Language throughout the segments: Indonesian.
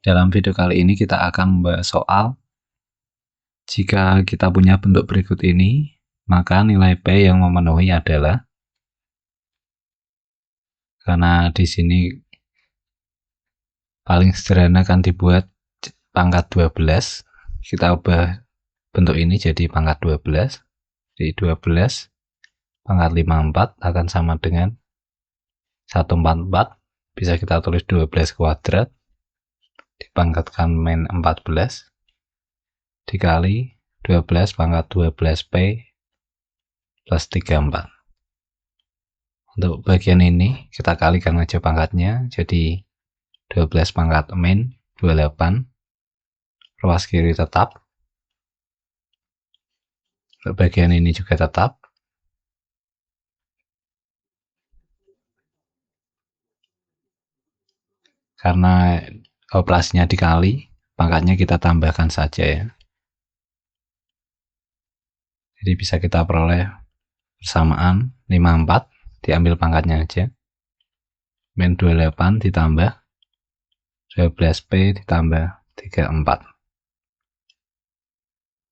Dalam video kali ini kita akan membahas soal jika kita punya bentuk berikut ini, maka nilai P yang memenuhi adalah, karena di sini paling sederhana kan dibuat pangkat 12, kita ubah bentuk ini jadi pangkat 12, jadi 12 pangkat 54 akan sama dengan 144, bisa kita tulis 12 kuadrat dipangkatkan min 14 dikali 12 pangkat 12P plus 34. Untuk bagian ini kita kalikan aja pangkatnya, jadi 12 pangkat min 28, ruas kiri tetap. Untuk bagian ini juga tetap. Karena operasinya dikali, pangkatnya kita tambahkan saja ya. Jadi bisa kita peroleh persamaan 54, diambil pangkatnya aja. Min 28 ditambah 12P ditambah 34.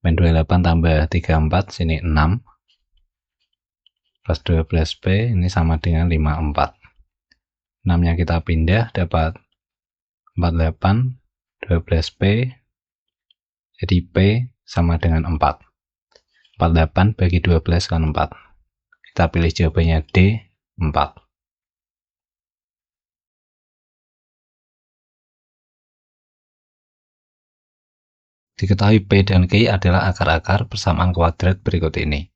Min 28 tambah 34, sini 6. Plus 12P ini sama dengan 54. 6 nya kita pindah, dapat 48, 12P, jadi P sama dengan 4. 48 bagi 12 kan 4. Kita pilih jawabannya D, 4. Diketahui P dan Q adalah akar-akar persamaan kuadrat berikut ini.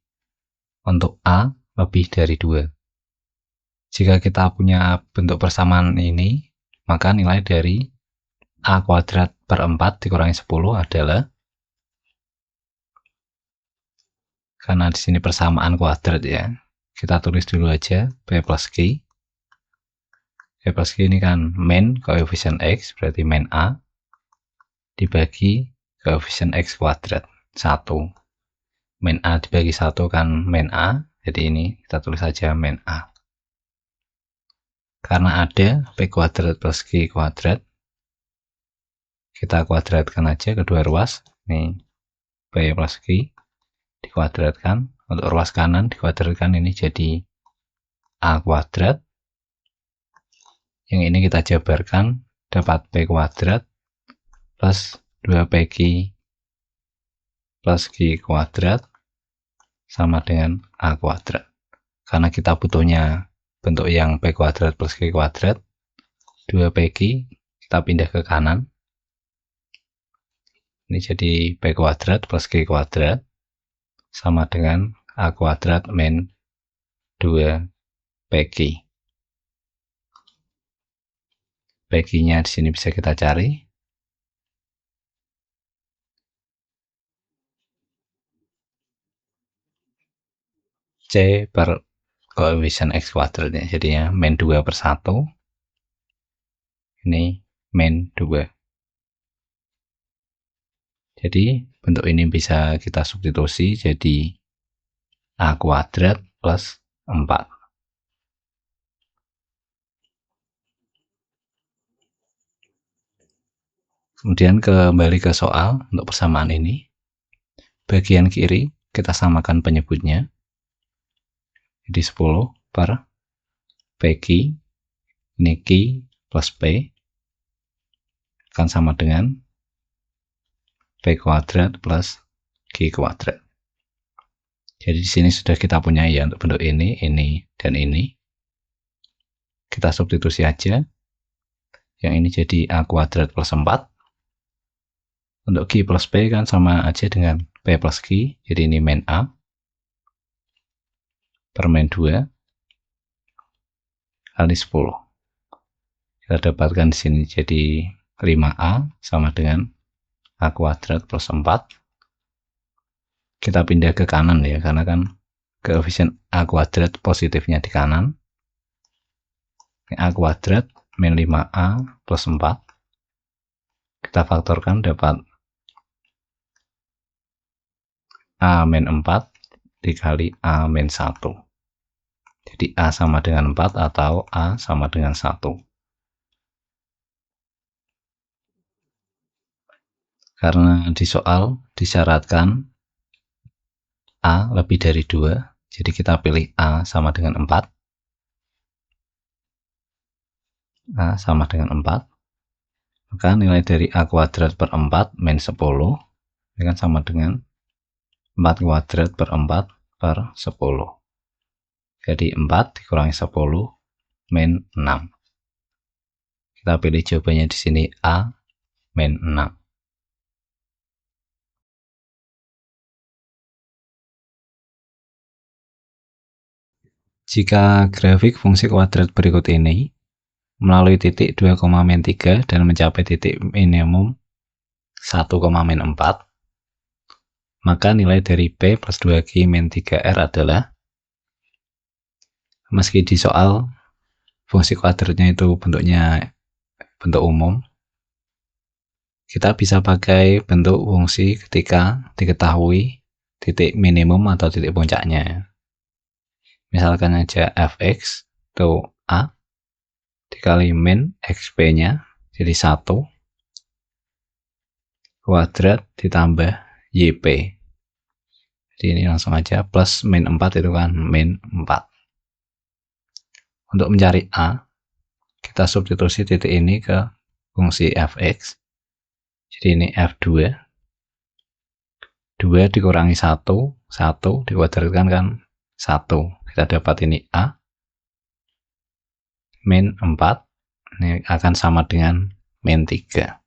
Untuk A, lebih dari 2. Jika kita punya bentuk persamaan ini, maka nilai dari A kuadrat per 4 dikurangi 10 adalah, karena di sini persamaan kuadrat ya, kita tulis dulu aja P plus Q. P plus Q ini kan min koefisien X, berarti min A, dibagi koefisien X kuadrat 1. Min A dibagi 1 kan min A, jadi ini kita tulis saja min A. Karena ada P kuadrat plus Q kuadrat, kita kuadratkan aja kedua ruas. Ini P plus Q dikuadratkan, untuk ruas kanan dikuadratkan, ini jadi A kuadrat. Yang ini kita jabarkan, dapat P kuadrat plus 2PQ plus Q kuadrat sama dengan A kuadrat. Karena kita butuhnya bentuk yang P kuadrat plus Q kuadrat, 2PQ kita pindah ke kanan. Ini jadi P kuadrat plus Q kuadrat sama dengan A kuadrat min 2PQ. PQ-nya di sini bisa kita cari. C per koefisien X kuadratnya, jadinya min 2 per 1. Ini min 2. Jadi bentuk ini bisa kita substitusi jadi A kuadrat plus 4. Kemudian kembali ke soal untuk persamaan ini. Bagian kiri kita samakan penyebutnya. Jadi 10 per PQ, ini Q plus P, akan sama dengan P kuadrat plus Q kuadrat. Jadi di sini sudah kita punya ya untuk bentuk ini, dan ini. Kita substitusi aja. Yang ini jadi A kuadrat plus 4. Untuk Q plus P kan sama aja dengan P plus Q, jadi ini min A per min 2 kali 10. Kita dapatkan di sini jadi 5A sama dengan A kuadrat plus 4. Kita pindah ke kanan ya, karena kan koefisien A kuadrat positifnya di kanan. A kuadrat min 5A plus 4. Kita faktorkan dapat A min 4 dikali A min 1. Jadi A sama dengan 4 atau A sama dengan 1. Karena di soal disyaratkan A lebih dari 2, jadi kita pilih A sama dengan 4. A sama dengan 4. Maka nilai dari A kuadrat per 4 min 10 ini kan sama dengan 4 kuadrat per 4 per 10. Jadi 4 dikurangi 10 min 6. Kita pilih jawabannya di sini A min 6. Jika grafik fungsi kuadrat berikut ini melalui titik 2, min 3 dan mencapai titik minimum 1, min 4, maka nilai dari P plus 2Q min 3R adalah, meski di soal fungsi kuadratnya itu bentuknya bentuk umum, kita bisa pakai bentuk fungsi ketika diketahui titik minimum atau titik puncaknya. Misalkan aja fx itu A dikali min xp-nya, jadi 1 kuadrat ditambah yp. Jadi ini langsung aja plus min 4 itu kan min 4. Untuk mencari A, kita substitusi titik ini ke fungsi fx. Jadi ini f2. 2 dikurangi 1, 1 dikuadratkan kan 1. Kita dapat ini A min 4, ini akan sama dengan min 3.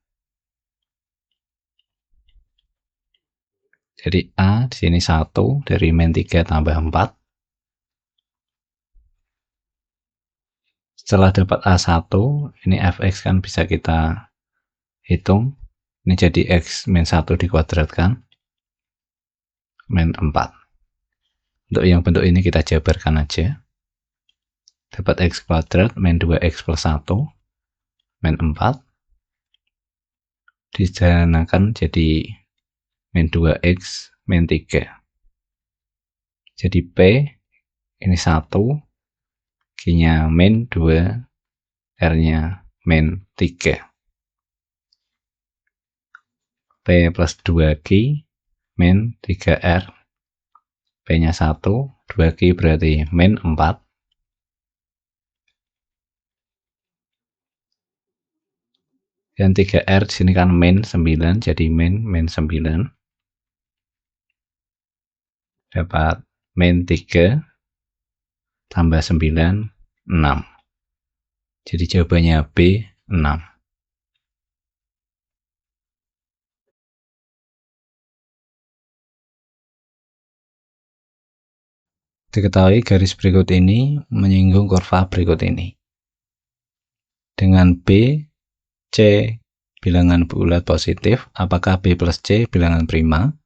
Jadi A di sini 1 dari min 3 tambah 4. Setelah dapat A1, ini fx kan bisa kita hitung. Ini jadi x min 1 dikuadratkan min 4. Untuk yang bentuk ini kita jabarkan aja. Dapat x kuadrat min 2x plus 1 min 4. Dijanakan jadi min 2x min 3. Jadi P ini 1, Q-nya min 2, R-nya min 3. P plus 2Q min 3R. P-nya 1, 2Q berarti min 4. Dan 3R di sini kan min 9, jadi min 9. Dapat min 3 tambah 9, 6. Jadi jawabannya B, 6. Diketahui garis berikut ini menyinggung kurva berikut ini. Dengan B, C bilangan bulat positif, apakah B plus C bilangan prima?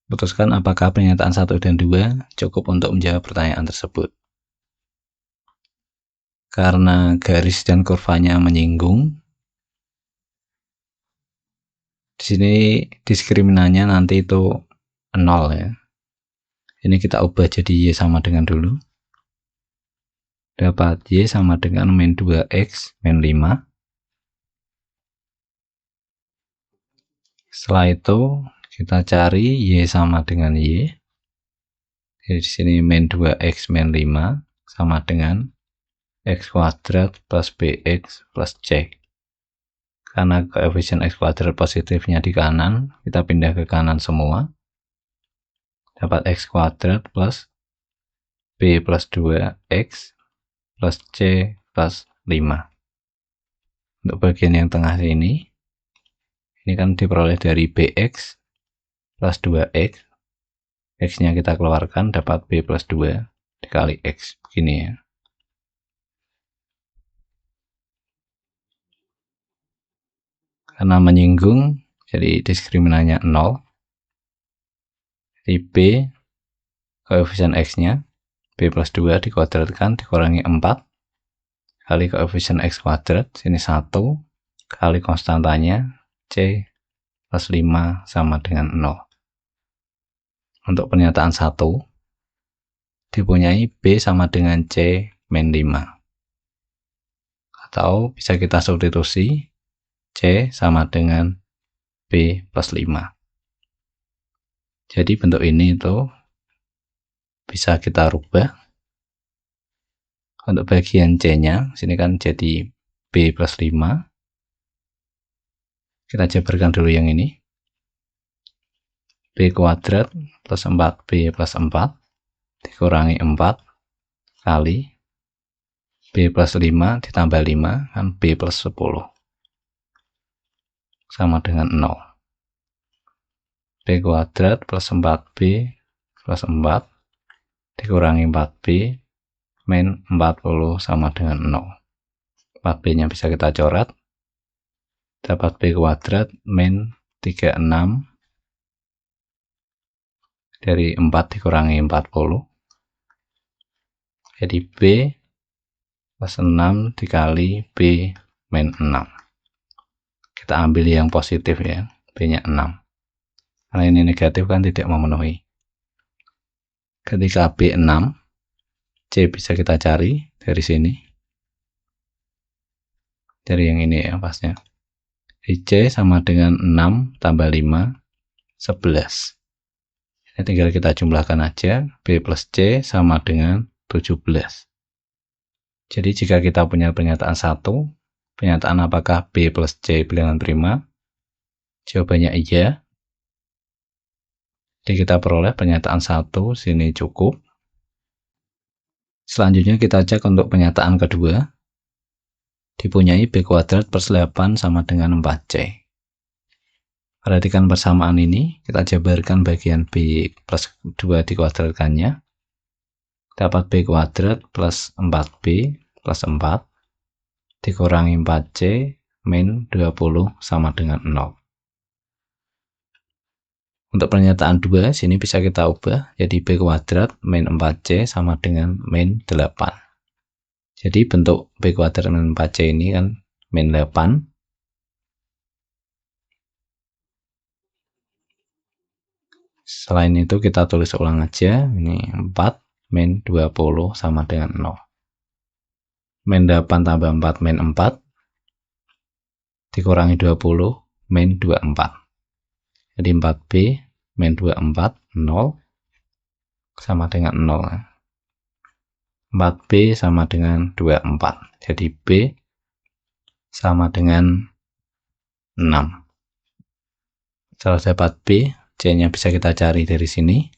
Putuskan apakah pernyataan 1 dan 2 cukup untuk menjawab pertanyaan tersebut. Karena garis dan kurvanya menyinggung, di sini diskriminannya nanti itu 0 ya. Ini kita ubah jadi Y sama dengan dulu. Dapat Y sama dengan min 2X min 5. Setelah itu kita cari Y sama dengan Y. Jadi di sini min 2X min 5 sama dengan X kuadrat plus BX plus C. Karena koefisien X kuadrat positifnya di kanan, kita pindah ke kanan semua. Dapat X kuadrat plus B plus 2X plus C plus 5. Untuk bagian yang tengah ini kan diperoleh dari BX plus 2X. X-nya kita keluarkan, dapat B plus 2 dikali X. Begini ya. Karena menyinggung, jadi diskriminannya 0. Jadi B, koefisien X-nya, B plus 2 dikuadratkan, dikurangi 4, kali koefisien X kuadrat, sini 1, kali konstantanya, C plus 5 sama dengan 0. Untuk pernyataan 1, dipunyai B sama dengan C min 5. Atau bisa kita substitusi, C sama dengan B plus 5. Jadi bentuk ini itu bisa kita rubah. Untuk bagian C-nya, sini kan jadi B plus 5. Kita jabarkan dulu yang ini. B kuadrat plus 4B plus 4 dikurangi 4 kali B plus 5 ditambah 5 kan B plus 10 sama dengan 0. B kuadrat plus 4B plus 4 dikurangi 4B min 40 sama dengan 0. 4B nya bisa kita coret, dapat B kuadrat min 36 dari 4 dikurangi 40, jadi B plus 6 dikali B min 6. Kita ambil yang positif ya, B nya 6. Karena ini negatif kan tidak memenuhi. Ketika B 6, C bisa kita cari dari sini. Dari yang ini ya pasnya. Di C sama dengan 6 tambah 5, 11. Ini tinggal kita jumlahkan aja. B plus C sama dengan 17. Jadi jika kita punya pernyataan 1, pernyataan apakah B plus C bilangan prima? Jawabannya iya. Jadi kita peroleh pernyataan 1 sini cukup. Selanjutnya kita cek untuk pernyataan kedua. Dipunyai B kuadrat plus 8 sama dengan 4C. Perhatikan persamaan ini, kita jabarkan bagian B plus 2 dikuadratkannya. Dapat B kuadrat plus 4B plus 4 dikurangi 4C min 20 sama dengan 0. Untuk pernyataan 2, sini bisa kita ubah jadi B kuadrat min 4C sama dengan min 8. Jadi bentuk B kuadrat min 4C ini kan min 8. Selain itu kita tulis ulang aja, ini 4 min 20 sama dengan 0. Min 8 tambah 4 min 4 dikurangi 20 min 24. Jadi 4B min 24, 0 sama dengan 0. 4B sama dengan 24. Jadi B sama dengan 6. Setelah dapat B, C-nya bisa kita cari dari sini.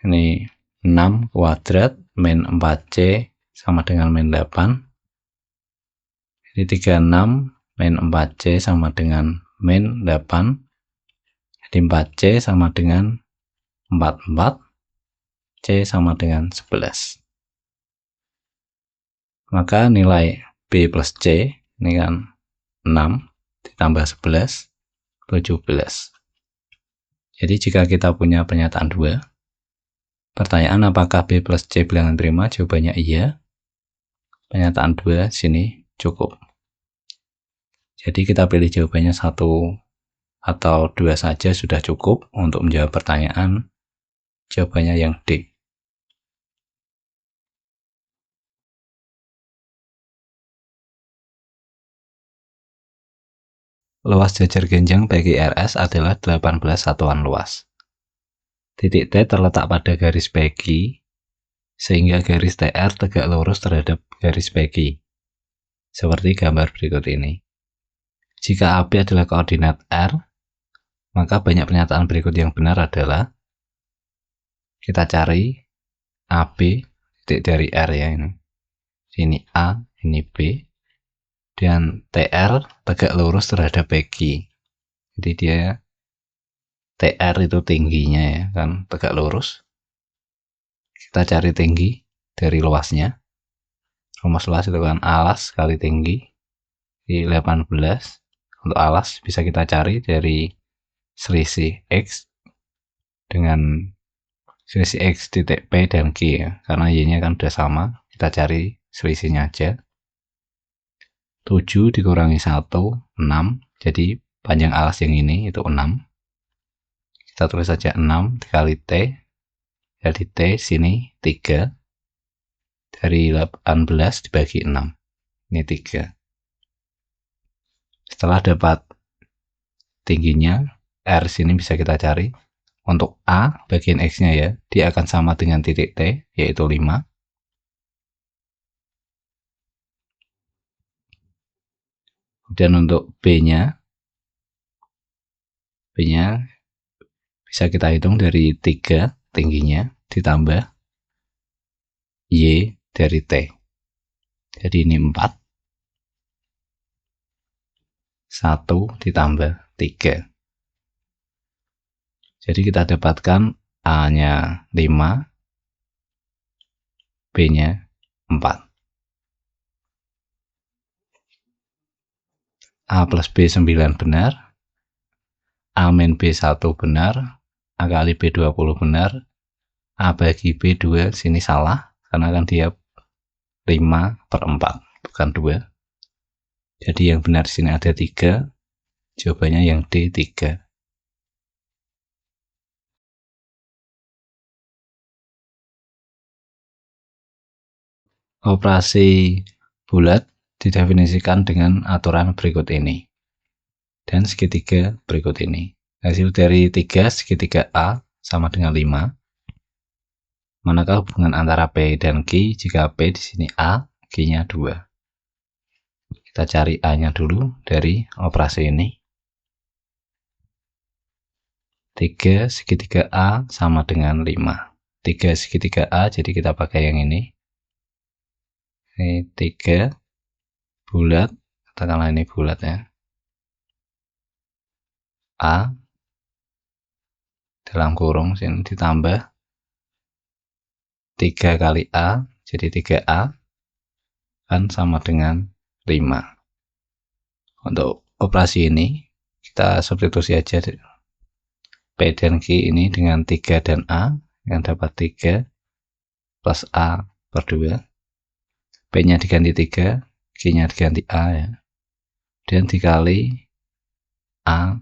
Ini 6 kuadrat min 4C sama dengan min 8. Jadi 36 min 4C sama dengan min 8. Jadi 4C sama dengan 44. C sama dengan 11. Maka nilai B plus C ini kan 6 ditambah 11, 17. Jadi jika kita punya pernyataan 2, pertanyaan apakah B plus C bilangan prima? Jawabannya iya. Pernyataan 2 sini cukup. Jadi kita pilih jawabannya 1 atau 2 saja sudah cukup untuk menjawab pertanyaan. Jawabannya yang D. Luas jajar genjang bagi RS adalah 18 satuan luas. Titik T terletak pada garis bagi, sehingga garis TR tegak lurus terhadap garis bagi. Seperti gambar berikut ini. Jika AB adalah koordinat R, maka banyak pernyataan berikut yang benar adalah, kita cari AB, titik dari R ya ini. Ini A, ini B. Dan TR tegak lurus terhadap bagi. Jadi dia TR itu tingginya ya kan, tegak lurus. Kita cari tinggi dari luasnya. Rumus luas itu kan alas kali tinggi. Di 18. Untuk alas bisa kita cari dari selisih X dengan selisih X titik P dan Q ya. Karena Y-nya kan udah sama, kita cari selisihnya aja. 7 dikurangi 1, 6. Jadi panjang alas yang ini itu 6. Kita tulis saja 6 dikali T. Jadi T sini 3. Dari 18 dibagi 6. ini 3. Setelah dapat tingginya, R sini bisa kita cari. Untuk A, bagian X-nya ya, dia akan sama dengan titik T, yaitu 5. Dan untuk B-nya bisa kita hitung dari 3 tingginya, ditambah Y dari T. Jadi ini 4. 1 ditambah 3. Jadi kita dapatkan A-nya 5, B-nya 4. A plus B 9 benar, A min B 1 benar, A kali B 20 benar, A bagi B 2 sini salah, karena kan dia 5/4, bukan 2. Jadi yang benar sini ada 3, jawabannya yang D 3. Operasi bulat didefinisikan dengan aturan berikut ini dan segitiga berikut ini. Hasil dari 3 segitiga A sama dengan 5. Manakah hubungan antara P dan Q jika P di sini A, Q-nya 2? Kita cari A-nya dulu dari operasi ini. 3 segitiga A sama dengan 5. 3 segitiga A, jadi kita pakai yang ini. Ini 3 bulat, katakanlah ini bulat ya. A dalam kurung sini ditambah 3 kali A, jadi 3A kan sama dengan 5. Untuk operasi ini kita substitusi aja P dan Q ini dengan 3 dan A, yang dapat 3 plus A per 2. P nya diganti 3, Q nya diganti A ya, dan dikali A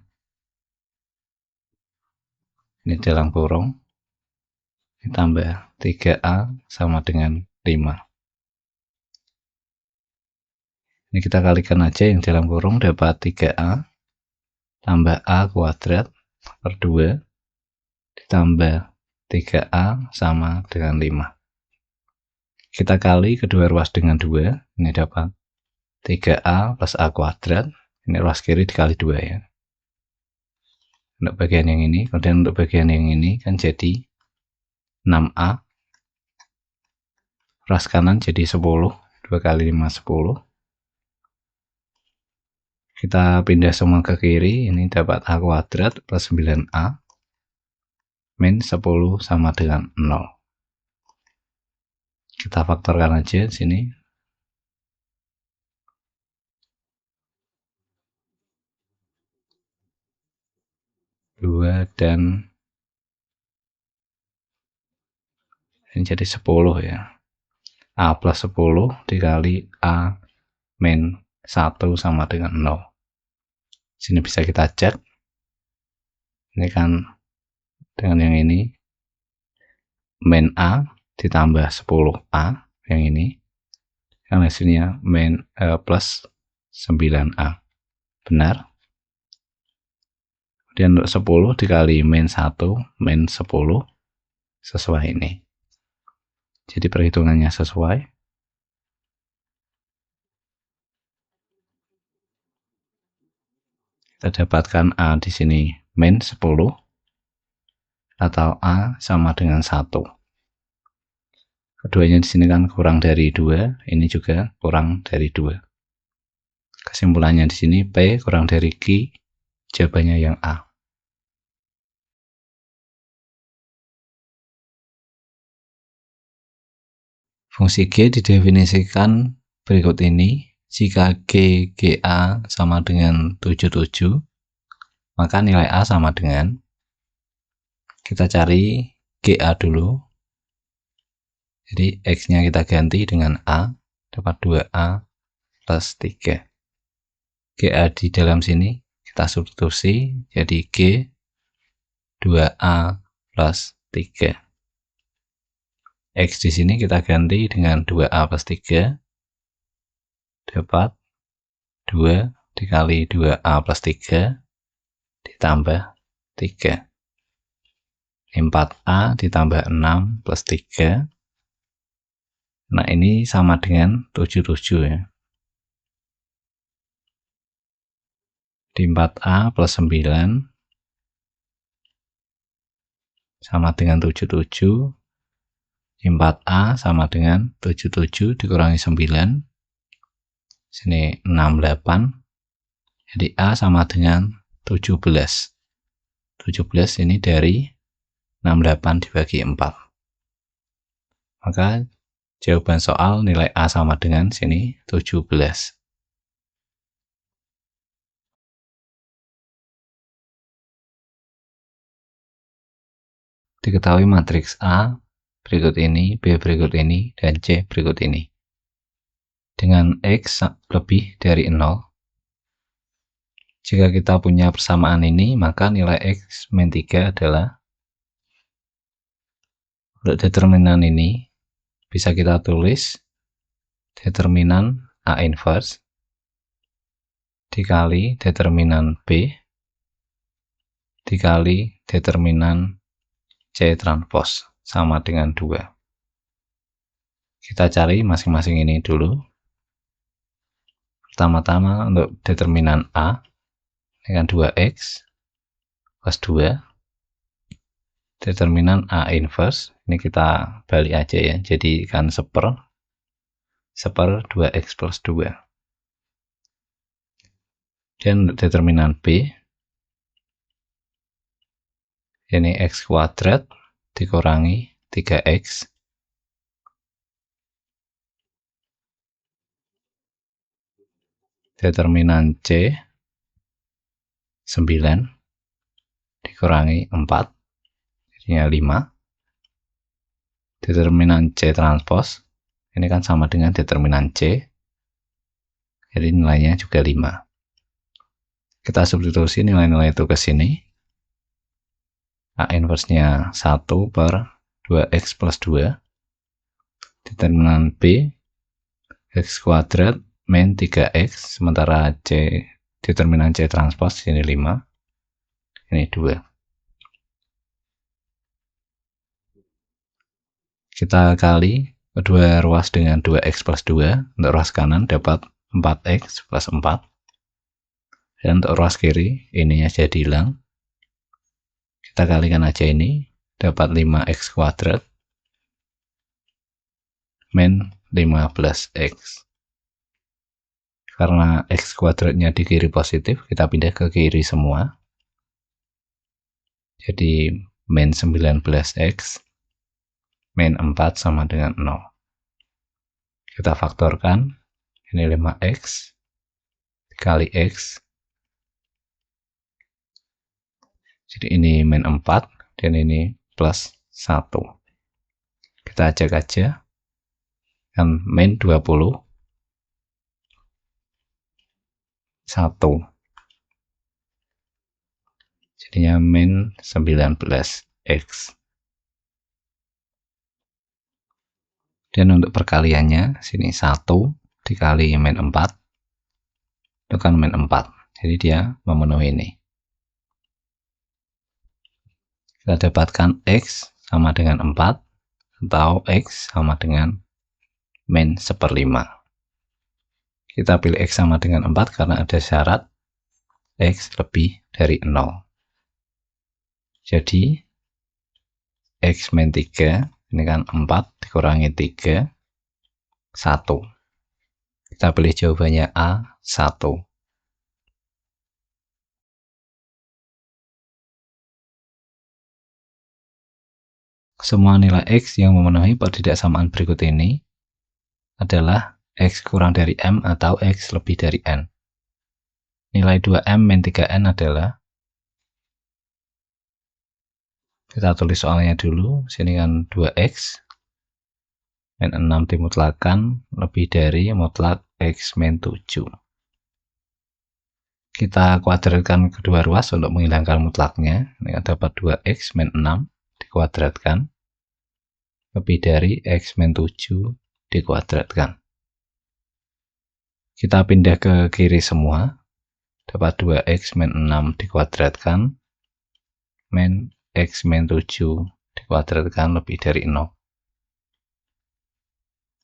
ini dalam kurung ditambah 3A sama dengan 5. Ini kita kalikan aja, yang dalam kurung dapat 3A tambah A kuadrat per 2 ditambah 3A sama dengan 5. Kita kali kedua ruas dengan 2, ini dapat 3A plus A kuadrat, ini ruas kiri dikali 2 ya. Untuk bagian yang ini, kemudian untuk bagian yang ini kan jadi 6A, ruas kanan jadi 10, 2 kali 5 10. Kita pindah semua ke kiri, ini dapat A kuadrat plus 9A min 10 sama dengan 0. Kita faktorkan aja sini. 2 dan ini jadi 10 ya. A plus 10 dikali A min 1 sama dengan 0. Sini bisa kita cek. Ini kan dengan yang ini min A ditambah 10A yang ini, yang hasilnya min plus 9A. Benar. Kemudian untuk 10 dikali min 1 min 10 sesuai ini. Jadi perhitungannya sesuai. Kita dapatkan A di sini min 10 atau A sama dengan 1. Keduanya di sini kan kurang dari 2, ini juga kurang dari 2. Kesimpulannya di sini P kurang dari Q, jawabannya yang A. Fungsi G didefinisikan berikut ini. Jika G, GA sama dengan 77, maka nilai A sama dengan, kita cari GA dulu. Jadi X-nya kita ganti dengan A, dapat 2A plus 3. GA di dalam sini kita substitusi, jadi G 2A plus 3. X di sini kita ganti dengan 2A plus 3. dapat 2 dikali 2A plus 3 ditambah 3. 4A ditambah 6 plus 3. Nah, ini sama dengan 77 ya. Di 4A plus 9 sama dengan 77. 4A sama dengan 77 dikurangi 9. Sini 68. Jadi A sama dengan 17. 17 ini dari 68 dibagi 4. Maka jawaban soal nilai A sama dengan sini 17. Diketahui matriks A berikut ini, B berikut ini, dan C berikut ini. Dengan X lebih dari 0, jika kita punya persamaan ini, maka nilai X min 3 adalah, untuk determinan ini, bisa kita tulis determinan A inverse dikali determinan B dikali determinan C transpose sama dengan 2. Kita cari masing-masing ini dulu. Pertama-tama untuk determinan A dengan 2X plus 2. Determinan A inverse, ini kita balik aja ya, jadi kan seper 2X plus 2. Dan untuk determinan B, ini X kuadrat dikurangi 3X. Determinan C 9 dikurangi 4, jadinya 5. Determinan C transpose, ini kan sama dengan determinan C, jadi nilainya juga 5. Kita substitusi nilai-nilai itu ke sini. A inverse-nya 1 per 2X plus 2. Determinan B, X kuadrat min 3X, sementara C, determinan C transpose, ini 5, ini 2. Kita kali kedua ruas dengan 2X plus 2, untuk ruas kanan dapat 4X plus 4. Dan untuk ruas kiri, ininya jadi hilang. Kita kalikan aja ini, dapat 5X kuadrat min 15X. Karena X kuadratnya di kiri positif, kita pindah ke kiri semua. Jadi min 19X min 4 sama dengan 0. Kita faktorkan, ini 5X dikali X. Jadi ini min 4 dan ini plus 1. Kita cek aja. Kan min 20. 1. Jadinya min 19X. Dan untuk perkaliannya, sini 1 dikali min 4. Itu kan min 4. Jadi dia memenuhi ini. Kita dapatkan X sama dengan 4 atau X sama dengan min 1/5. Kita pilih X sama dengan 4 karena ada syarat X lebih dari 0. Jadi X min 3, ini kan 4 dikurangi 3, 1. Kita pilih jawabannya A, 1. Semua nilai X yang memenuhi pertidaksamaan berikut ini adalah X kurang dari M atau X lebih dari N. Nilai 2M min 3N adalah, kita tulis soalnya dulu, sini kan 2X min 6 dimutlakan lebih dari mutlak X min 7. Kita kuadratkan kedua ruas untuk menghilangkan mutlaknya. Ini dapat 2X min 6 dikuadratkan lebih dari X min 7 dikuadratkan. Kita pindah ke kiri semua, dapat 2x min 6 dikuadratkan, min x min 7 dikuadratkan lebih dari 0.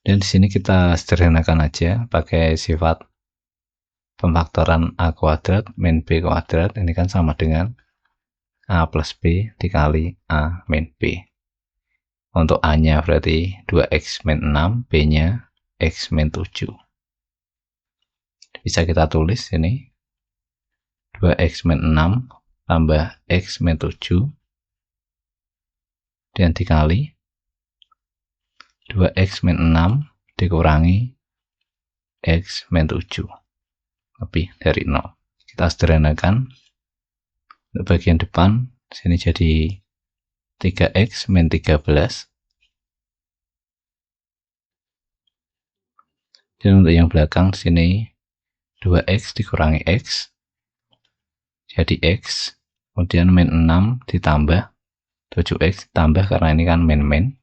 Dan di sini kita sederhanakan aja pakai sifat pemfaktoran a kuadrat min b kuadrat. Ini kan sama dengan a plus b dikali a min b. Untuk a-nya berarti 2x min 6, b-nya x min 7. Bisa kita tulis ini 2x min 6 tambah x min 7 dan dikali 2x min 6 dikurangi x min 7 lebih dari 0. Kita sederhanakan. Untuk bagian depan sini jadi 3x min 13 dan untuk yang belakang sini 2x dikurangi x jadi x, kemudian min 6 ditambah 7x ditambah karena ini kan min,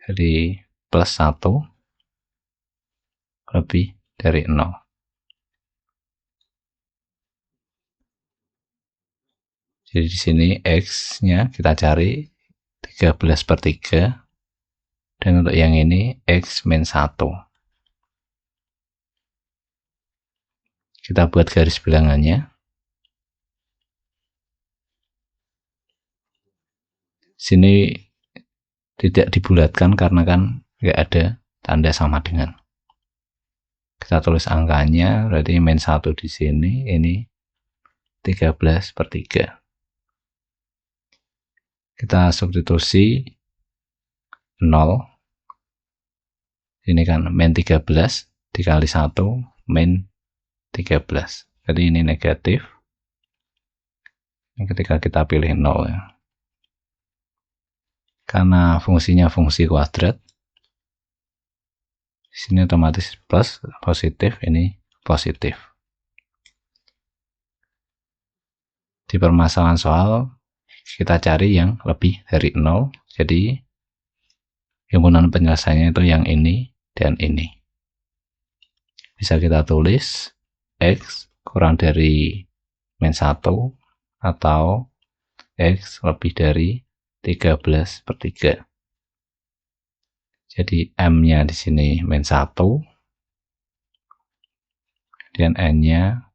jadi plus 1 lebih dari 0. Jadi di sini x-nya kita cari 13/3 dan untuk yang ini x min 1. Kita buat garis bilangannya. Sini tidak dibulatkan karena kan nggak ada tanda sama dengan. Kita tulis angkanya, berarti min 1 di sini, ini 13/3. Kita substitusi 0. Ini kan min 13 dikali 1 min 13. Jadi ini negatif. Ketika kita pilih 0 ya. Karena fungsinya fungsi kuadrat, di sini otomatis plus, positif, ini positif. Di permasalahan soal kita cari yang lebih dari 0, jadi himpunan penyelesaiannya itu yang ini dan ini. Bisa kita tulis x kurang dari min 1 atau x lebih dari 13/3. Jadi m-nya di sini min 1 dan n-nya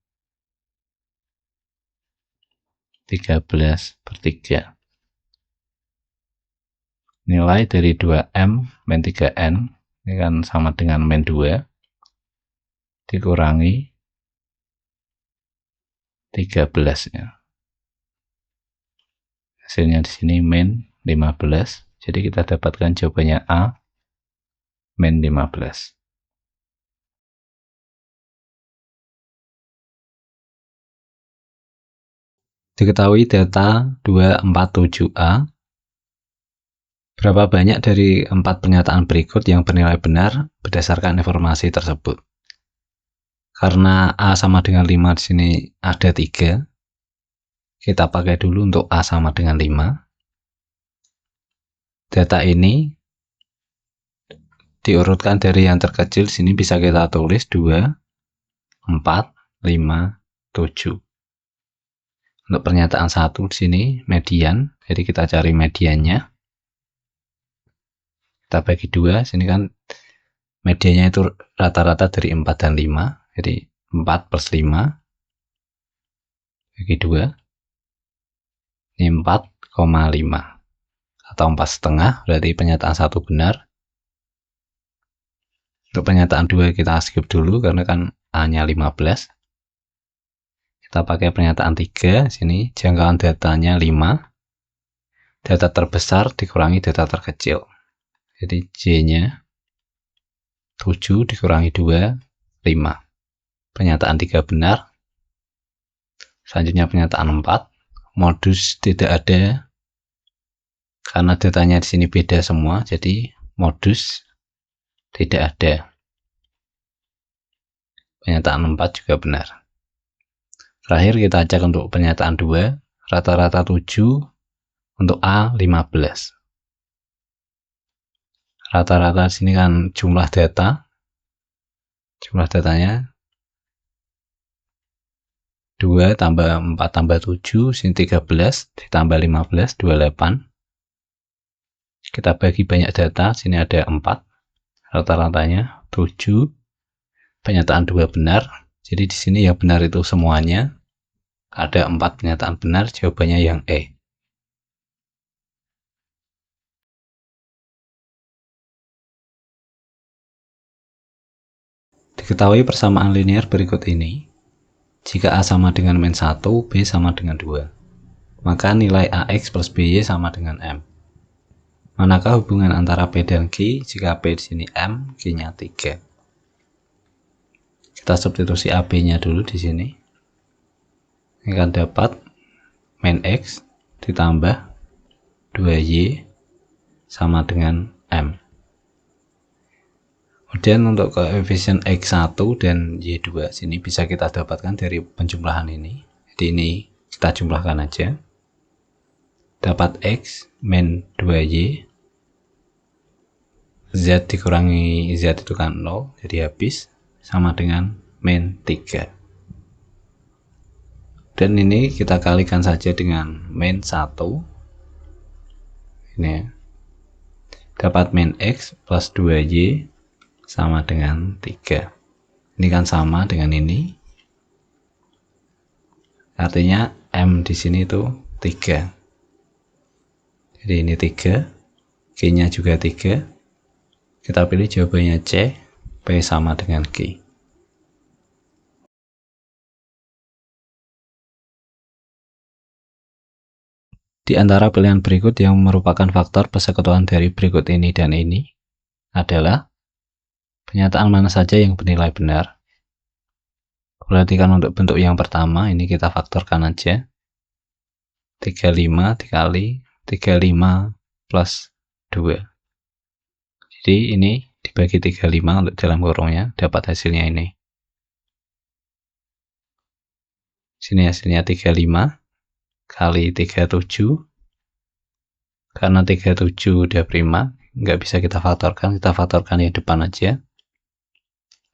13/3. Nilai dari 2m min 3n ini kan sama dengan min 2 dikurangi 13 ya. Hasilnya di sini min 15. Jadi kita dapatkan jawabannya A min 15. Diketahui data 247A. Berapa banyak dari 4 pernyataan berikut yang bernilai benar berdasarkan informasi tersebut? Karena A sama dengan 5 di sini ada 3. Kita pakai dulu untuk A sama dengan 5. Data ini diurutkan dari yang terkecil, sini bisa kita tulis 2, 4, 5, 7. Untuk pernyataan 1 di sini median, jadi kita cari mediannya. Kita bagi 2, sini kan mediannya itu rata-rata dari 4 dan 5, jadi 4 plus 5 bagi 2. Ini 4,5 atau 4,5, berarti pernyataan 1 benar. Untuk pernyataan 2 kita skip dulu karena kan A-nya 15. Kita pakai pernyataan 3, sini jangkauan datanya 5. Data terbesar dikurangi data terkecil. Jadi J-nya 7 dikurangi 2, 5. Pernyataan 3 benar. Selanjutnya pernyataan 4. Modus tidak ada karena datanya di sini beda semua, jadi modus tidak ada. Pernyataan 4 juga benar. Terakhir kita cek untuk pernyataan 2, rata-rata 7, untuk A 15. Rata-rata sini kan jumlah datanya 2 tambah 4 tambah 7, sini 13, ditambah 15, 28. Kita bagi banyak data, sini ada 4, rata-ratanya 7, pernyataan 2 benar. Jadi di sini yang benar itu semuanya, ada 4 pernyataan benar, jawabannya yang E. Diketahui persamaan linear berikut ini. Jika A sama dengan min 1, B sama dengan 2. Maka nilai AX plus BY sama dengan M. Manakah hubungan antara P dan Q jika P di sini M, Q-nya 3? Kita substitusi AB-nya dulu di sini. Ini akan dapat min X ditambah 2Y sama dengan M. Kemudian untuk koefisien X1 dan Y2 sini bisa kita dapatkan dari penjumlahan ini. Jadi ini kita jumlahkan aja. Dapat X min 2Y, Z dikurangi Z itu kan 0, jadi habis, sama dengan min 3. Dan ini kita kalikan saja dengan min 1. Ini ya. Dapat min X plus 2Y sama dengan 3. Ini kan sama dengan ini. Artinya M di sini itu 3. Jadi ini 3. Q-nya juga 3. Kita pilih jawabannya C. P sama dengan Q. Di antara pilihan berikut yang merupakan faktor persekutuan dari berikut ini dan ini adalah pernyataan mana saja yang bernilai benar. Perhatikan untuk bentuk yang pertama, ini kita faktorkan aja. 35 dikali 35 plus 2. Jadi ini dibagi 35 untuk dalam kurungnya, dapat hasilnya ini. Sini hasilnya 35 kali 37. Karena 37 udah prima, nggak bisa kita faktorkan yang depan aja.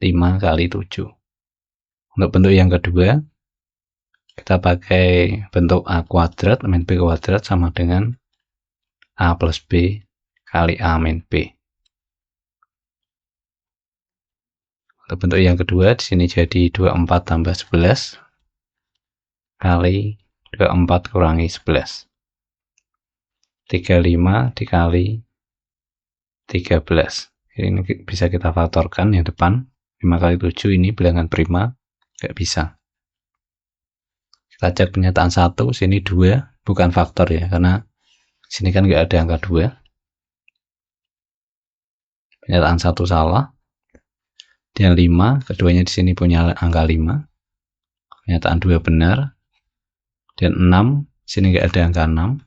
5 kali 7. Untuk bentuk yang kedua, kita pakai bentuk A kuadrat min B kuadrat sama dengan A plus B kali A min B. Untuk bentuk yang kedua, di sini jadi 24 tambah 11 kali 24 kurangi 11. 35 dikali 13. Ini bisa kita faktorkan yang depan. 5 kali 7 ini bilangan prima, nggak bisa. Kita cek pernyataan 1, sini 2, bukan faktor ya, karena sini kan nggak ada angka 2. Pernyataan 1 salah. Dan 5, keduanya di sini punya angka 5. Pernyataan 2 benar. Dan 6, sini nggak ada angka 6.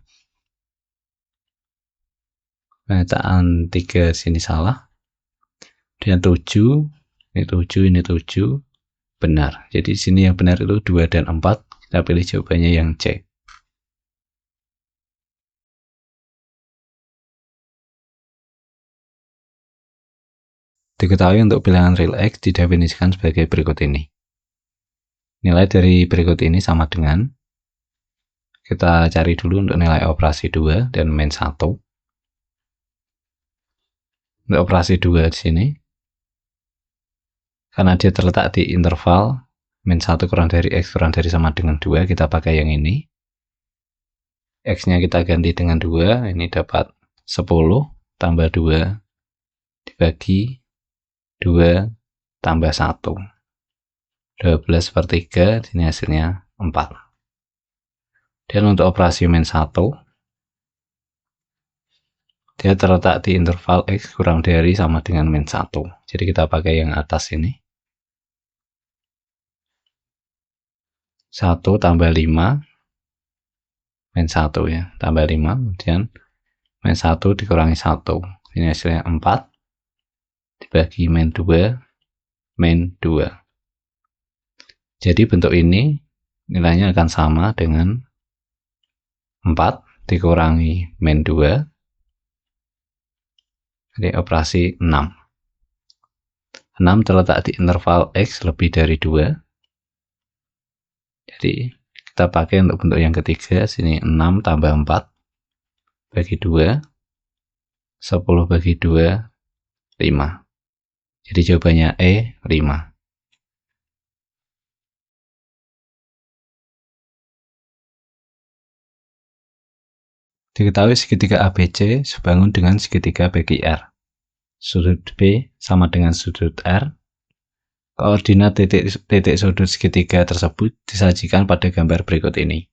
Pernyataan 3 sini salah. Dan 7, ini 7, ini 7, benar. Jadi sini yang benar itu 2 dan 4. Kita pilih jawabannya yang C. Diketahui untuk bilangan real X didefinisikan sebagai berikut ini. Nilai dari berikut ini sama dengan, kita cari dulu untuk nilai operasi 2 dan min 1. Untuk operasi 2 di sini, karena dia terletak di interval min 1 kurang dari X kurang dari sama dengan 2, kita pakai yang ini. X-nya kita ganti dengan 2, ini dapat 10 tambah 2 dibagi 2 tambah 1. 12 per 3, ini hasilnya 4. Dan untuk operasi min 1, dia terletak di interval X kurang dari sama dengan min 1. Jadi kita pakai yang atas ini. 1 tambah 5, min 1 ya, tambah 5, kemudian min 1 dikurangi 1. Ini hasilnya 4, dibagi min 2, min 2. Jadi bentuk ini nilainya akan sama dengan 4 dikurangi min 2 Jadi operasi 6. 6 terletak di interval X lebih dari 2. Jadi kita pakai untuk bentuk yang ketiga, sini 6 tambah 4 bagi 2, 10 bagi 2, 5. Jadi jawabannya E, 5. Diketahui segitiga ABC sebangun dengan segitiga PQR. Sudut B sama dengan sudut R. Koordinat titik sudut segitiga tersebut disajikan pada gambar berikut ini.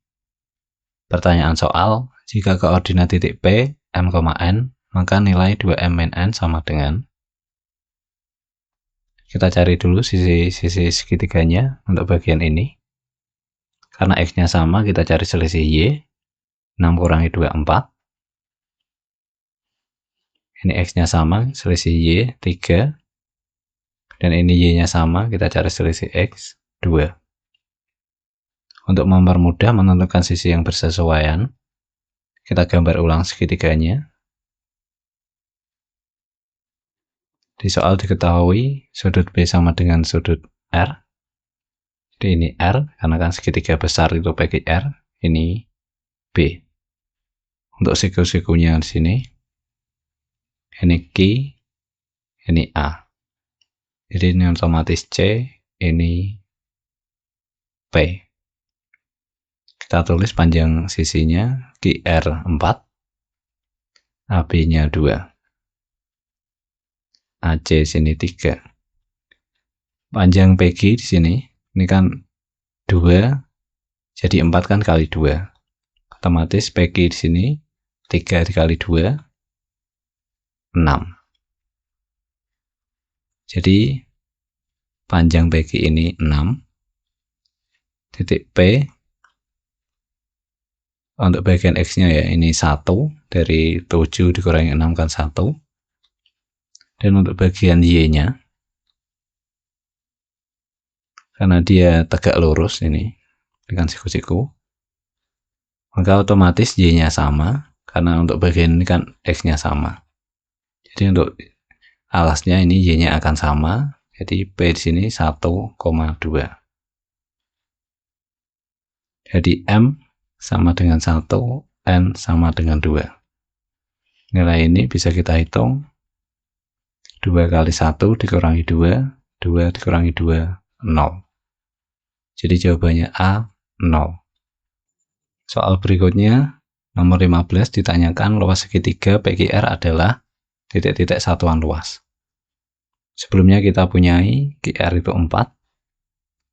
Pertanyaan soal, jika koordinat titik P, M, N, maka nilai 2M-N sama dengan. Kita cari dulu sisi segitiganya untuk bagian ini. Karena X-nya sama, kita cari selisih Y. 6 kurangi 2, 4. Ini X-nya sama, selisih Y, 3. Dan ini Y-nya sama, kita cari selisih X, 2. Untuk mempermudah menentukan sisi yang bersesuaian, kita gambar ulang segitiganya. Di soal diketahui sudut B sama dengan sudut R. Jadi ini R, karena kan segitiga besar itu PQR, ini B. Untuk siku-sikunya di sini, ini Q, ini A. Jadi ini otomatis C, ini P. Kita tulis panjang sisinya QR 4, AB-nya 2, AC sini 3. Panjang PG di sini, ini kan 2, jadi 4 kan kali 2. Otomatis PG di sini 3 dikali 2, 6. Jadi panjang PG ini 6. Titik P untuk bagian X-nya ya, ini 1. Dari 7 dikurangi 6 kan 1. Dan untuk bagian Y-nya, karena dia tegak lurus ini dengan siku-siku, maka otomatis Y-nya sama, karena untuk bagian ini kan X-nya sama. Jadi untuk alasnya ini Y-nya akan sama, jadi P di sini 1,2. Jadi M sama dengan 1, N sama dengan 2. Nilai ini bisa kita hitung, 2 kali 1 dikurangi 2, 2 dikurangi 2, 0. Jadi jawabannya A, 0. Soal berikutnya, nomor 15 ditanyakan luas segitiga PQR adalah titik-titik satuan luas. Sebelumnya kita punyai QR itu 4,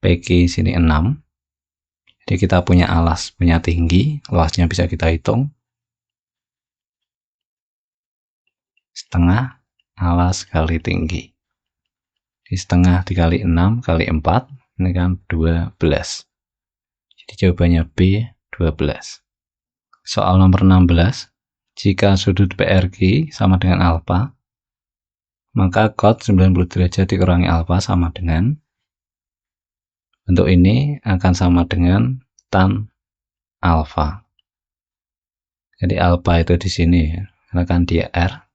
PQ sini 6. Jadi kita punya alas, punya tinggi, luasnya bisa kita hitung. Setengah alas kali tinggi. Di setengah dikali 6 kali 4, ini kan 12. Jadi jawabannya B, 12. Soal nomor 16, jika sudut PRQ sama dengan alfa, maka cot 90 derajat dikurangi alfa sama dengan, bentuk ini akan sama dengan tan alfa. Jadi alfa itu di sini ya, karena kan dia R.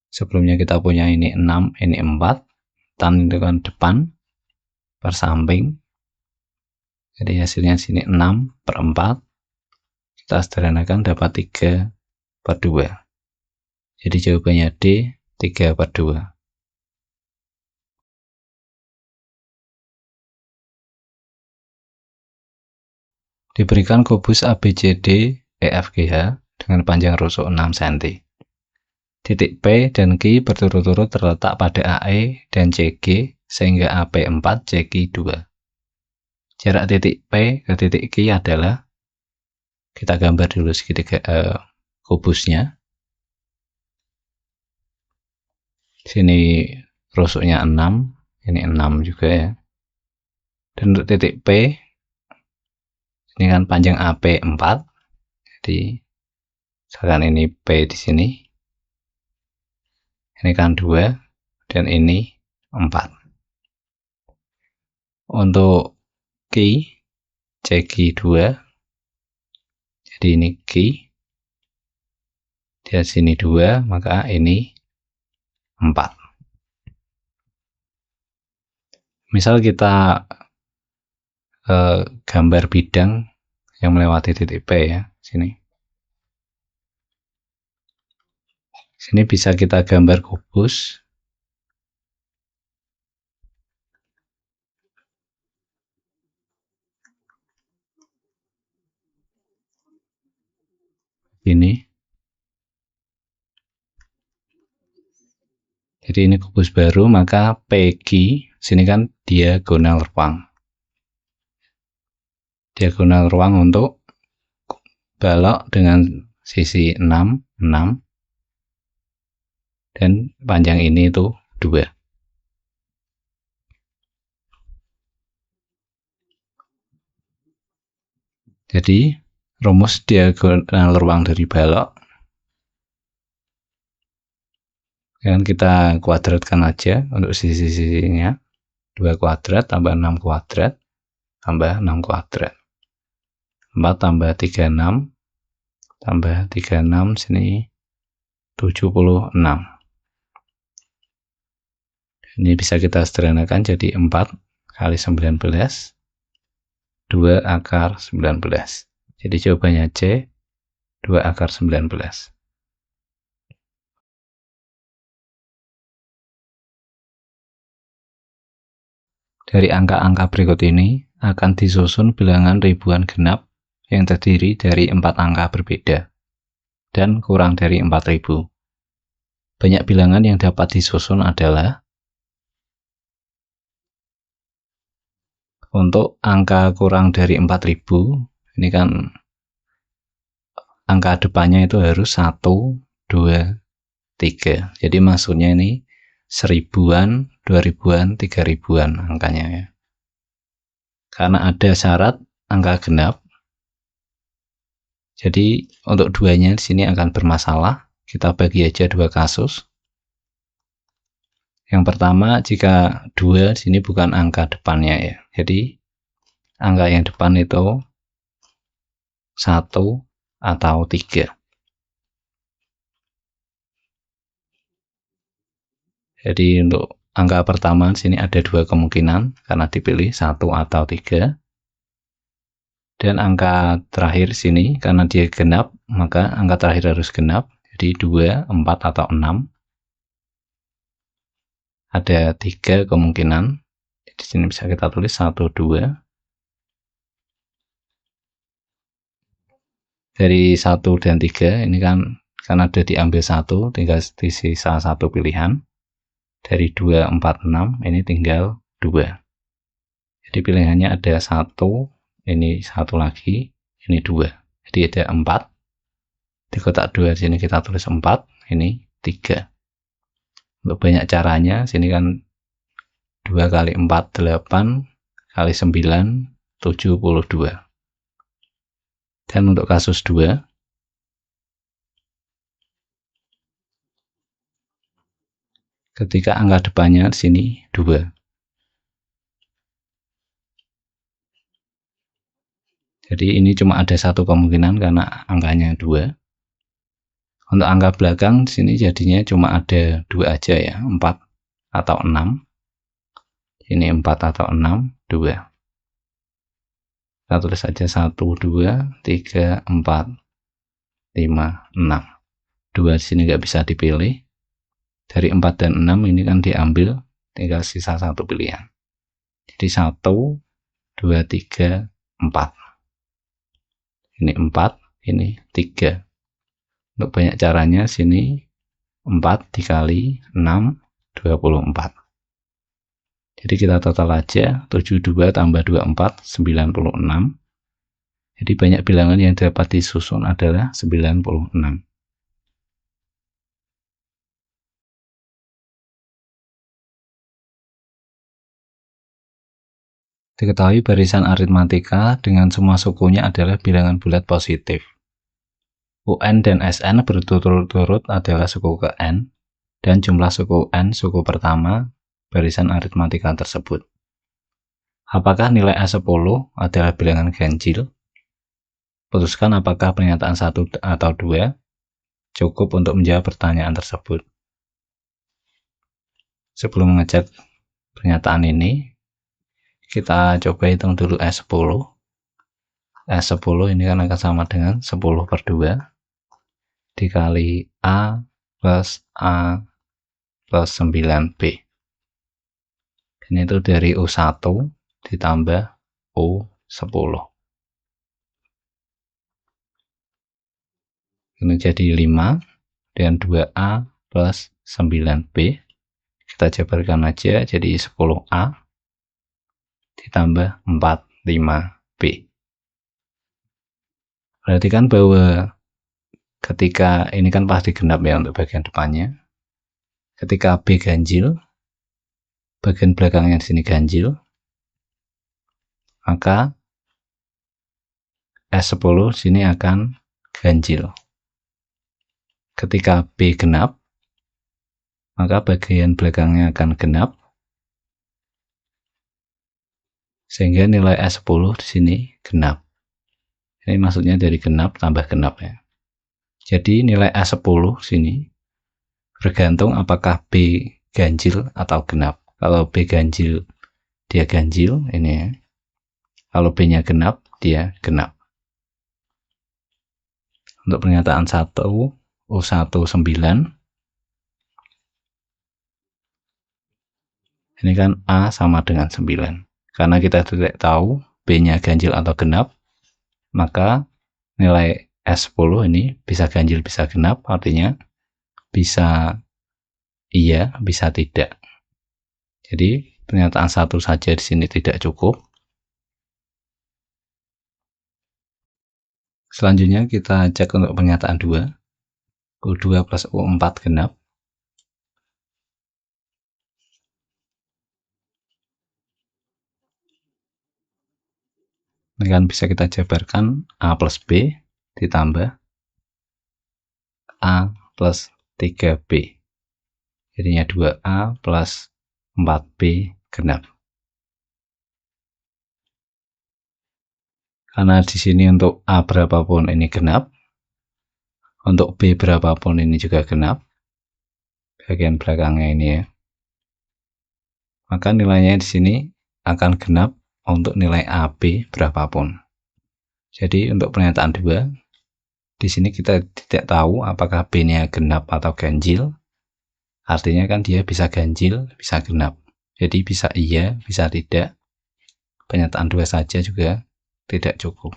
Sebelumnya kita punya ini 6, ini 4. Tan itu kan depan per samping. Jadi hasilnya sini 6/4. Kita sederhanakan dapat 3/2. Jadi jawabannya D, 3/2. Diberikan kubus ABCD EFGH dengan panjang rusuk 6 cm. Titik P dan Q berturut-turut terletak pada AE dan CG sehingga AP4 CQ2. Jarak titik P ke titik Q adalah, kita gambar dulu segitiga kubusnya. Sini rusuknya 6, ini 6 juga ya. Dan untuk titik P, ini kan panjang AP 4. Jadi misalkan ini P di sini. Ini kan 2 dan ini 4. Untuk Q, CQ2. Jadi ini Q. Di sini 2, maka ini 4. Misal kita gambar bidang yang melewati titik P ya, sini. Sini bisa kita gambar kubus. Ini. Jadi ini kubus baru, maka PQ sini kan diagonal ruang. Diagonal ruang untuk balok dengan sisi 6, 6. Dan panjang ini itu 2. Jadi rumus diagonal ruang dari balok kan kita kuadratkan aja untuk sisi-sisinya. 2 kuadrat tambah 6 kuadrat tambah 6 kuadrat. 4 tambah 36 tambah 36 sini 76. Ini bisa kita sederhanakan jadi 4 kali 19, 2 akar 19. Jadi jawabannya C, 2 akar 19. Dari angka-angka berikut ini akan disusun bilangan ribuan genap yang terdiri dari 4 angka berbeda dan kurang dari 4000. Banyak bilangan yang dapat disusun adalah untuk angka kurang dari 4000, ini kan angka depannya itu harus 1, 2, 3. Jadi maksudnya ini 1000-an, 2000-an, 3000-an angkanya ya. Karena ada syarat angka genap. Jadi untuk duanya di sini akan bermasalah. Kita bagi aja 2 kasus. Yang pertama, jika 2 di sini bukan angka depannya ya. Jadi angka yang depan itu 1 atau 3. Jadi untuk angka pertama di sini ada 2 kemungkinan karena dipilih 1 atau 3. Dan angka terakhir sini karena dia genap, maka angka terakhir harus genap. Jadi 2, 4 atau 6. Ada 3 kemungkinan. Di sini bisa kita tulis 1, 2. Dari 1 dan 3 ini kan karena ada diambil 1, tinggal sisa 1 pilihan. Dari 2, 4, 6 ini tinggal 2. Jadi pilihannya ada 1, ini 1 lagi, ini 2. Jadi ada 4. Di kotak 2 sini kita tulis 4, ini 3. Untuk banyak caranya, sini kan 2 kali 4, 8 kali 9, 72. Dan untuk kasus 2, ketika angka depannya di sini 2. Jadi ini cuma ada 1 kemungkinan karena angkanya 2. Untuk angka belakang di sini jadinya cuma ada 2 aja ya, 4 atau 6. Ini 4 atau 6, 2. Kita tulis saja 1, 2, 3, 4, 5, 6. 2 di sini nggak bisa dipilih. Dari 4 dan 6 ini kan diambil, tinggal sisa 1 pilihan. Jadi 1, 2, 3, 4. Ini 4, ini 3. Untuk banyak caranya sini 4 dikali 6, 24. Jadi kita total aja 72 tambah 24, 96. Jadi banyak bilangan yang dapat disusun adalah 96. Diketahui barisan aritmatika dengan semua sukunya adalah bilangan bulat positif. UN dan SN berturut-turut adalah suku ke N, dan jumlah suku N suku pertama barisan aritmatika tersebut. Apakah nilai A10 adalah bilangan ganjil? Putuskan apakah pernyataan 1 atau 2. cukup untuk menjawab pertanyaan tersebut. Sebelum mengecek pernyataan ini, kita coba hitung dulu S10. S10 ini kan akan sama dengan 10/2 dikali A plus A plus 9B. Ini itu dari U1 ditambah U10. Ini jadi 5 dan 2A plus 9B. Kita jabarkan aja jadi 10A ditambah 45B. Perhatikan bahwa ketika ini kan pasti genap ya untuk bagian depannya. Ketika B ganjil, bagian belakangnya di sini ganjil, maka S10 sini akan ganjil. Ketika B genap, maka bagian belakangnya akan genap, sehingga nilai S10 di sini genap. Ini maksudnya dari genap tambah genap ya. Jadi nilai S10 sini bergantung apakah B ganjil atau genap. Kalau B ganjil, dia ganjil, ini ya. Kalau B-nya genap, dia genap. Untuk pernyataan 1, U1 9. Ini kan A sama dengan 9. Karena kita tidak tahu B-nya ganjil atau genap, maka nilai S10 ini bisa ganjil, bisa genap, artinya bisa iya, bisa tidak. Jadi pernyataan 1 saja di sini tidak cukup. Selanjutnya kita cek untuk pernyataan 2. U2 plus U4 genap. Ini kan bisa kita jabarkan A plus B ditambah A plus 3B. Jadinya 2A plus 4B genap. Karena di sini untuk A berapapun ini genap, untuk B berapapun ini juga genap, bagian belakangnya ini ya, maka nilainya di sini akan genap untuk nilai AB berapapun. Jadi untuk pernyataan 2, di sini kita tidak tahu apakah B-nya genap atau ganjil, artinya kan dia bisa ganjil, bisa genap. Jadi bisa iya, bisa tidak. Pernyataan 2 saja juga tidak cukup.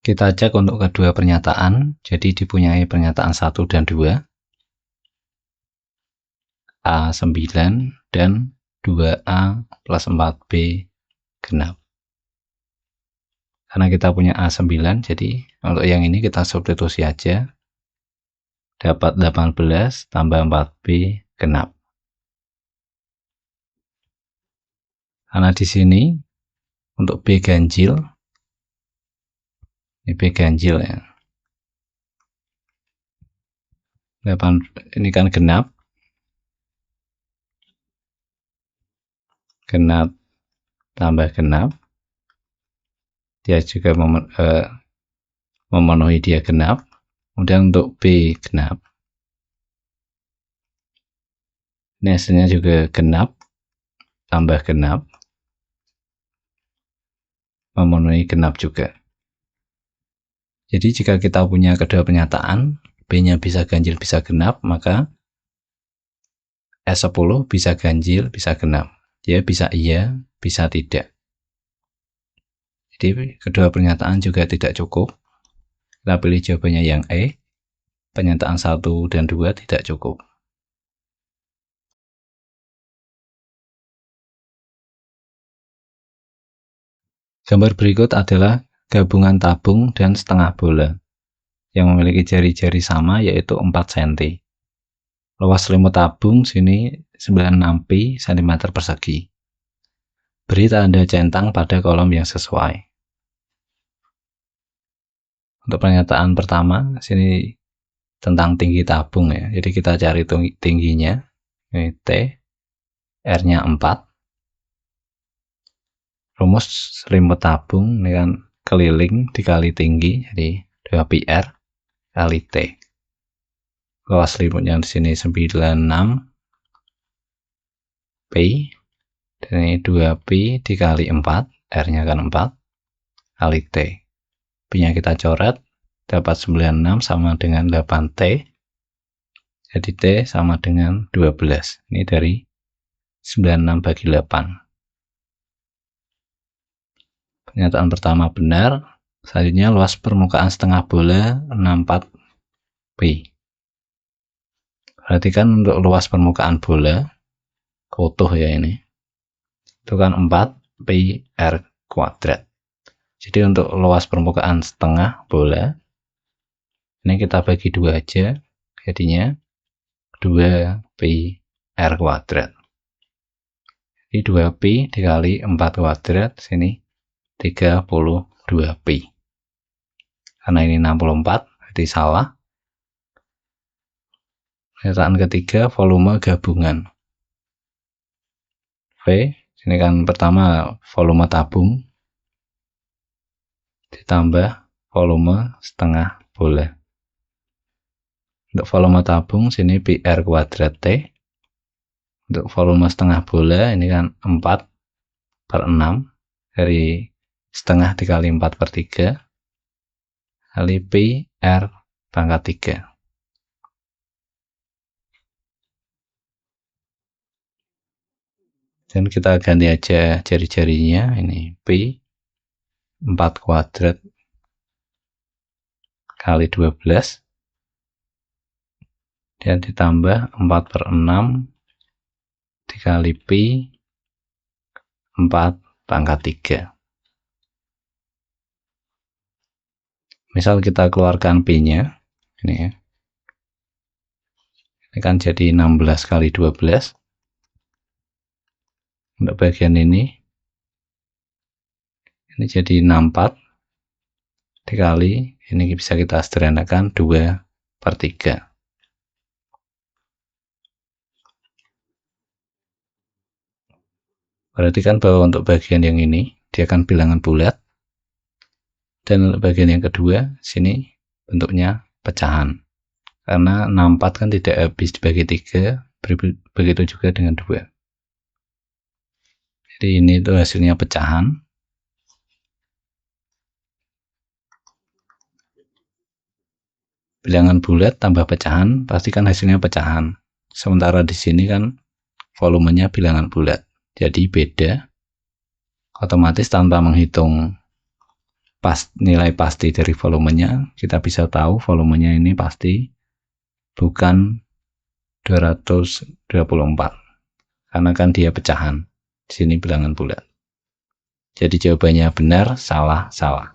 Kita cek untuk kedua pernyataan, jadi dipunyai pernyataan 1 dan 2, A9 dan 2A plus 4B genap. Karena kita punya A9, jadi untuk yang ini kita substitusi aja, dapat 18 tambah 4B genap. Karena di sini untuk B ganjil, ini B ganjil ya, ini kan genap, genap tambah genap, dia juga memenuhi dia genap. Kemudian untuk B genap, ini hasilnya juga genap tambah genap, memenuhi genap juga. Jadi jika kita punya kedua pernyataan, B-nya bisa ganjil, bisa genap, maka S10 bisa ganjil, bisa genap. Dia bisa iya, bisa tidak. Jadi kedua pernyataan juga tidak cukup. Kita pilih jawabannya yang E. Pernyataan 1 dan 2 tidak cukup. Gambar berikut adalah gabungan tabung dan setengah bola yang memiliki jari-jari sama, yaitu 4 cm. Luas selimut tabung sini 96 pi cm persegi. Beri tanda centang pada kolom yang sesuai. Untuk pernyataan pertama, sini tentang tinggi tabung ya. Jadi kita cari tingginya, ini T, R-nya 4. Rumus selimut tabung ini kan keliling dikali tinggi, jadi 2πr kali T. Luas selimutnya di sini 96 P, dan ini 2Pi dikali 4, R-nya kan 4, kali T. P-nya kita coret, dapat 96 sama dengan 8T, jadi T sama dengan 12. Ini dari 96 bagi 8. Pernyataan pertama benar. Selanjutnya luas permukaan setengah bola 64 Pi. Perhatikan untuk luas permukaan bola utuh ya, ini itu kan 4 Pi R kuadrat. Jadi untuk luas permukaan setengah bola ini kita bagi 2 aja, jadinya 2 Pi R kuadrat. Jadi 2 Pi dikali 4 kuadrat, sini 32 Pi. Karena ini 64, jadi salah. Pernyataan ketiga, volume gabungan. V, ini kan pertama volume tabung ditambah volume setengah bola. Untuk volume tabung sini Pi R kuadrat T. Untuk volume setengah bola ini kan 4/6 dari setengah dikali 4/3 kali Pi R pangkat 3. Dan kita ganti aja jari-jarinya, ini Pi 4 kuadrat kali 12 dan ditambah 4/6 dikali Pi 4 pangkat 3. Misal kita keluarkan Pi-nya, ini ya. Ini kan jadi 16 kali 12. Untuk bagian ini jadi 64 dikali, ini bisa kita sederhanakan 2/3. Perhatikan bahwa untuk bagian yang ini dia akan bilangan bulat, dan untuk bagian yang kedua sini bentuknya pecahan, karena 64 kan tidak habis dibagi 3, begitu juga dengan 2. Jadi ini itu hasilnya pecahan. Bilangan bulat tambah pecahan, pastikan hasilnya pecahan. Sementara di sini kan volumenya bilangan bulat, jadi beda. Otomatis tanpa menghitung nilai pasti dari volumenya, kita bisa tahu volumenya ini pasti bukan 224, karena kan dia pecahan. Di sini bilangan bulat. Jadi jawabannya benar, salah, salah.